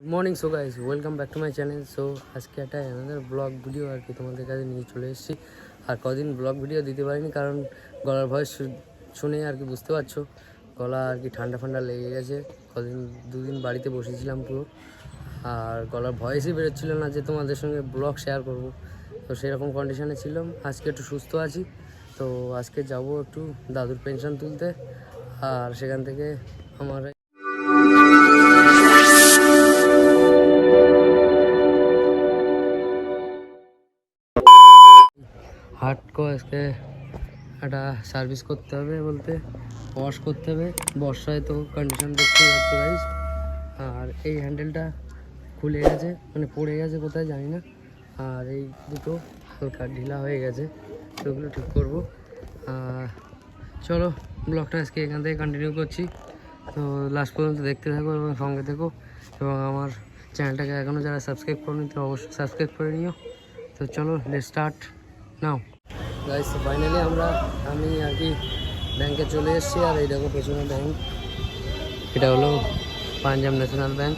Good morning so guys welcome back to my channel. So आज के একটা আমাদের ব্লগ ভিডিও আর কি তোমাদের কাছে নিয়ে চলে এসেছি। আর কদিন ব্লগ ভিডিও দিতে পারিনি কারণ গলার ভয়েস শুনে আর কি বুঝতে পারছো গলা আর কি ঠান্ডা ঠান্ডা লেগে গেছে। কদিন দুদিন বাড়িতে বসেছিলাম পুরো, আর গলার ভয়েসই বেরোচ্ছিল না যে তোমাদের সঙ্গে ব্লগ শেয়ার করব। তো সেরকম কন্ডিশনে ছিলাম। আজকে একটু সুস্থ আছি, তো আজকে যাব একটু দাদুর পেনশন তুলতে। আর সেখান থেকে আমার হার্ট को আজকে একটা সার্ভিস করতে হবে, বলতে ওয়াশ করতে হবে। বর্ষায় তো কন্ডিশন দেখতে পাচ্ছি গাইস। আর এই হ্যান্ডেলটা খুলে গেছে, মানে পড়ে গেছে কোথায় জানি না। আর এই দুটো হালকা ঢিলা হয়ে গেছে, সেগুলো ঠিক করব। চলো ব্লগটা আজকে এখান থেকে কন্টিনিউ করছি, তো লাস্ট পর্যন্ত দেখতে থাকো এবং সঙ্গে থেকো। এবং আমার চ্যানেলটাকে এখনও যারা সাবস্ক্রাইব করনি তো অবশ্যই সাবস্ক্রাইব করে নিও। তো চলো let's start now guys. Finally আমি আর কি ব্যাংকে চলে এসেছি। আর এই দেখো পেছনে ব্যাংক, এটা হলো পাঞ্জাব ন্যাশনাল ব্যাংক।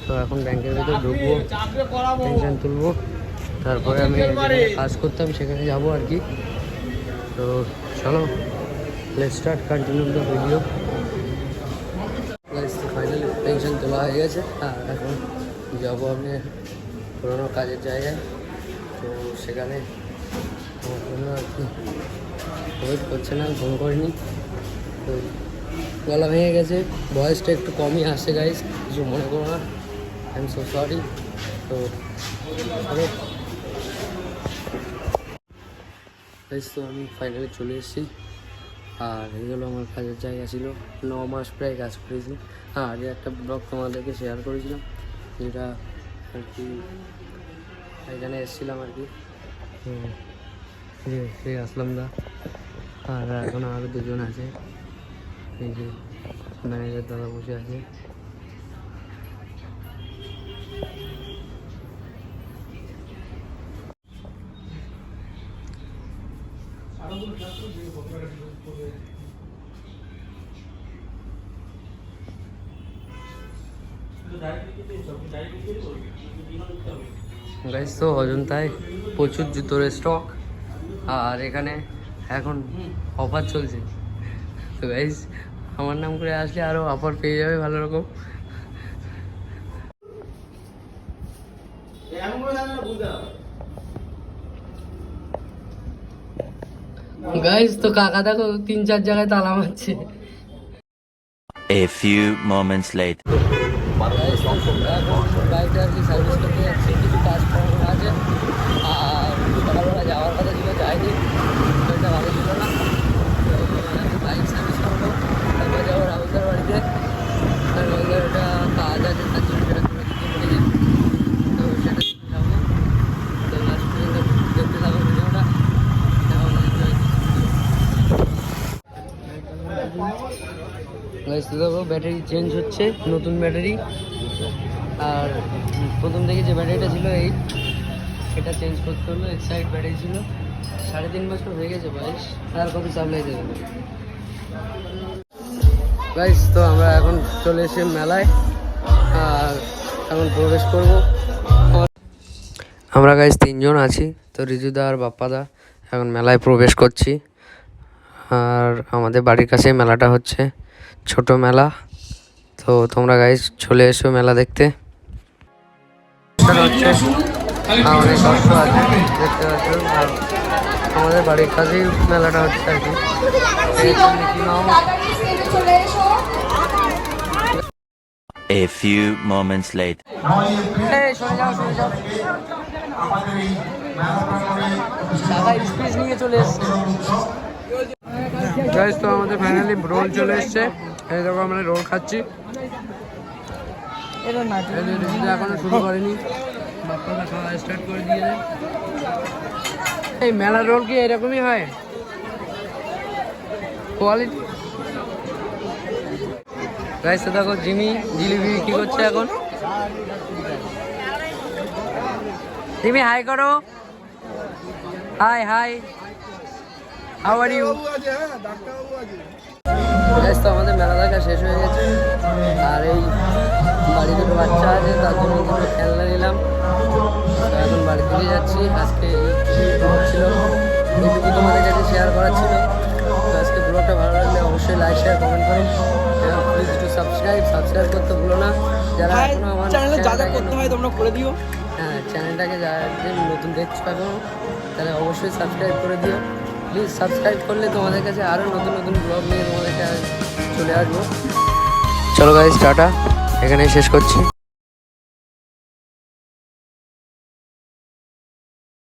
তো এখন ব্যাংকের ভিতরে ঢুকবো, পেনশন তুলবো, তারপরে আমি কাজ করতাম সেখানে যাবো আর কি। তো চলো let's start continue the video guys. Finally pension তোলা হয়ে গেছে, আর এখন যাবো আমি পুরোনো কাজের জায়গায়। তো সেখানে আমার জন্য আর কি ওয়েট করছে না, ফোন করিনি। তো গলা ভেঙে গেছে, ভয়েসটা একটু কমই আসছে গাইস, কিছু মনে করো না, আই এম সো সরি। তো গাইস তো আমি ফাইনালি চলে এসেছি। আর এগুলো আমার কাজের জায়গা ছিল, 9 মাস প্রায় কাজ করেছি। আর আগে একটা ব্লগ তোমাদেরকে শেয়ার করেছিলাম, যেটা আর কি এখানে এসেছিলাম আর কি। সেই আসলাম দা, আর এখন আরও দুজন আছে, এই যে ম্যানেজার দাদা বসে আছে। গাইস তো অজন্তায় প্রচুর জুতোর স্টক, আর এখানে এখন অফার চলছে। তো গাইস আমার নাম করে আসলে আরও অফার পেয়ে যাবে ভালো রকম। গাইস তো কাকা দেখো 3-4 জায়গায় তালা মারছে। A few moments later. বাইকটা আর কি সার্ভিস করতে যাচ্ছি, কিছু কাজ করানো আছে। আর সকালবেলা যাওয়ার কথা ছিল, যাইনি, শরীরটা ভালো ছিল না। তো বাইক সার্ভিস করবো, তারপরে যাবো রাহুলদার বাড়িতে। আর রাহুলদার ওটা কাজ আছে, তার জন্য সেটা করে দিতে পড়ে যায়। তো সেটা যাবো। তো লাস্ট পর্যন্ত দেখতে থাকো ভিডিওটা। দেখো ব্যাটারি চেঞ্জ হচ্ছে, নতুন ব্যাটারি। আর প্রথম থেকে যে ব্যাটারিটা ছিল এটা চেঞ্জ করতে হলো। এক্সাইড ব্যাটারি ছিল, 3.5 বছর হয়ে গেছে বয়স, আর কত চাপলাই দেবে গাইস। তো আমরা এখন চলে এসে মেলায়, আর এখন প্রবেশ করব। আমরা গাইস 3 জন আছি, তো রিজুদা আর বাপ্পাদা এখন মেলায় প্রবেশ করছি। আর আমাদের বাড়ির কাছে মেলাটা হচ্ছে, ছোট মেলা। তো তোমরা গাইস চলে এসো মেলা দেখতে। অনেক কষ্ট আছে দেখতে পাচ্ছ। আর আমাদের বাড়ির কাছেই মেলাটা হচ্ছে আর কি। A few moments later. নিয়ে চলে এসছে গাইস। তো আমাদের ফাইনালি রোল চলে এসছে, এই দেখো আমরা রোল খাচ্ছি। এখনো শুরু করেনি, বাপ্পাটা খাওয়া স্টার্ট করে দিয়েছে। এই মেলার রোল কি এরকমই হয় কোয়ালিটি গাইস? তো দেখো জিলিপি কি করছে এখন। জিমি হাই করো, hi hi, how are you? Guys তো আমাদের মেলা দেখা শেষ হয়ে গেছে, আর এই বাড়ি দুটো বাচ্চা আছে, তার জন্য দুটো খেলনা নিলাম। তো এখন বাড়ি থেকে যাচ্ছি। আজকে এই ব্লগ ছিল, এইটুকু তোমাদের কাছে শেয়ার করার ছিল। তো আজকে ব্লগটা ভালো লাগলে অবশ্যই লাইক শেয়ার কমেন্ট করুন এবং প্লিজ টু সাবস্ক্রাইব করতে ভুলো না। যারা এখনো আমার চ্যানেলে যা যা করতে হয় তোমরা করে দিও। হ্যাঁ, চ্যানেলটাকে যারা নতুন দেখছো এখনো, তাহলে অবশ্যই সাবস্ক্রাইব করে দিও। প্লিজ সাবস্ক্রাইব করলে তোমাদের কাছে আরও নতুন নতুন ব্লগ নিয়ে তোমাদের কাছে চলে আসবো। চলো গাইস, টাটা, এখানেই শেষ করছি।